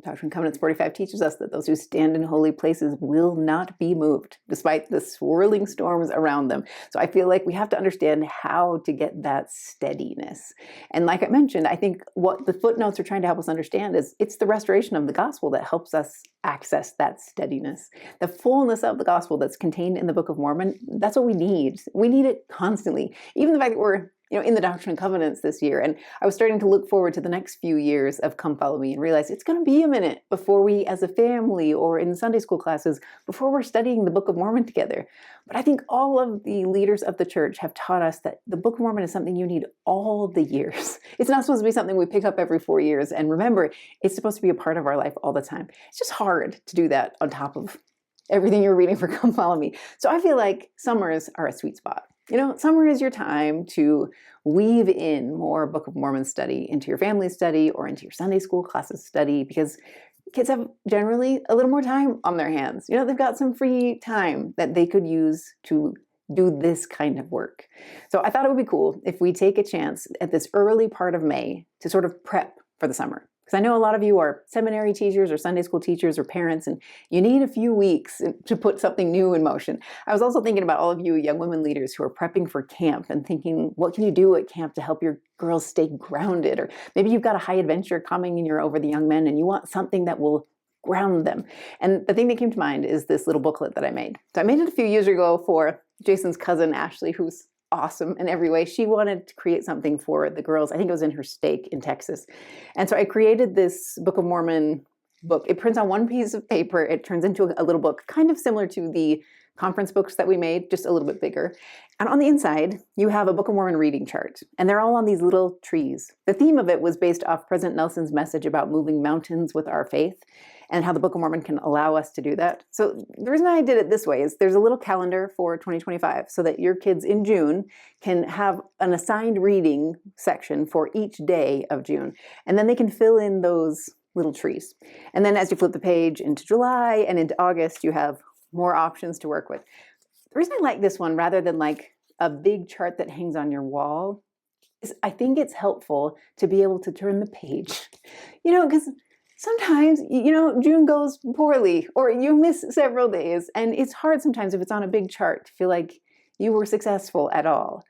Doctrine and Covenants 45 teaches us that those who stand in holy places will not be moved, despite the swirling storms around them. So I feel like we have to understand how to get that steadiness. And like I mentioned, I think what the footnotes are trying to help us understand is it's the restoration of the gospel that helps us access that steadiness. The fullness of the gospel that's contained in the Book of Mormon, that's what we need. We need it constantly. Even the fact that we're in the Doctrine and Covenants this year. And I was starting to look forward to the next few years of Come Follow Me and realize it's going to be a minute before we, as a family or in Sunday school classes, before we're studying the Book of Mormon together. But I think all of the leaders of the church have taught us that the Book of Mormon is something you need all the years. It's not supposed to be something we pick up every 4 years. And remember, it's supposed to be a part of our life all the time. It's just hard to do that on top of everything you're reading for Come Follow Me. So I feel like summers are a sweet spot. Summer is your time to weave in more Book of Mormon study into your family study or into your Sunday school classes study, because kids have generally a little more time on their hands. They've got some free time that they could use to do this kind of work. So I thought it would be cool if we take a chance at this early part of May to sort of prep for the summer. Because I know a lot of you are seminary teachers or Sunday school teachers or parents, and you need a few weeks to put something new in motion. I was also thinking about all of you young women leaders who are prepping for camp and thinking, what can you do at camp to help your girls stay grounded? Or maybe you've got a high adventure coming and you're over the young men and you want something that will ground them. And the thing that came to mind is this little booklet that I made. So I made it a few years ago for Jason's cousin, Ashley, who's awesome in every way. She wanted to create something for the girls. I think it was in her stake in Texas. And so I created this Book of Mormon book. It prints on one piece of paper. It turns into a little book, kind of similar to the conference books that we made, just a little bit bigger. And on the inside, you have a Book of Mormon reading chart. And they're all on these little trees. The theme of it was based off President Nelson's message about moving mountains with our faith, and how the Book of Mormon can allow us to do that. So the reason I did it this way is there's a little calendar for 2025 so that your kids in June can have an assigned reading section for each day of June. And then they can fill in those little trees. And then as you flip the page into July and into August, you have more options to work with. The reason I like this one rather than like a big chart that hangs on your wall is I think it's helpful to be able to turn the page, because sometimes, June goes poorly or you miss several days, and it's hard sometimes if it's on a big chart to feel like you were successful at all.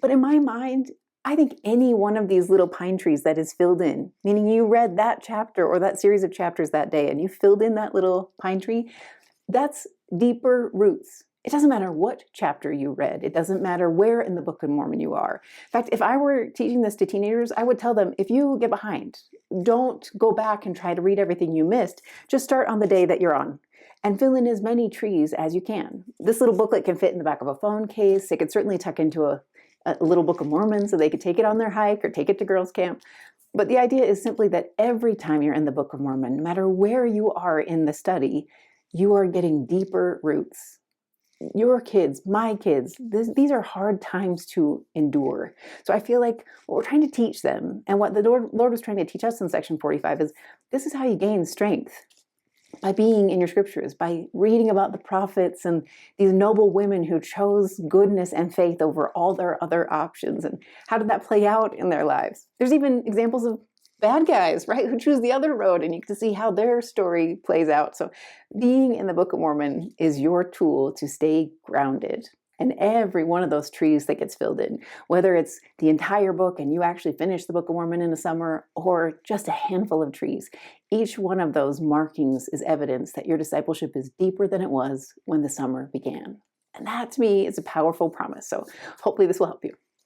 But in my mind, I think any one of these little pine trees that is filled in, meaning you read that chapter or that series of chapters that day and you filled in that little pine tree, that's deeper roots. It doesn't matter what chapter you read. It doesn't matter where in the Book of Mormon you are. In fact, if I were teaching this to teenagers, I would tell them, if you get behind, don't go back and try to read everything you missed. Just start on the day that you're on and fill in as many trees as you can. This little booklet can fit in the back of a phone case. It could certainly tuck into a little Book of Mormon so they could take it on their hike or take it to girls' camp. But the idea is simply that every time you're in the Book of Mormon, no matter where you are in the study, you are getting deeper roots. Your kids, my kids, these are hard times to endure. So I feel like what we're trying to teach them, and what the Lord was trying to teach us in section 45 is, this is how you gain strength. By being in your scriptures, by reading about the prophets and these noble women who chose goodness and faith over all their other options. And how did that play out in their lives? There's even examples of bad guys, right, who choose the other road, and you get to see how their story plays out. So being in the Book of Mormon is your tool to stay grounded. And every one of those trees that gets filled in, whether it's the entire book and you actually finish the Book of Mormon in a summer, or just a handful of trees, each one of those markings is evidence that your discipleship is deeper than it was when the summer began. And that, to me, is a powerful promise. So hopefully this will help you.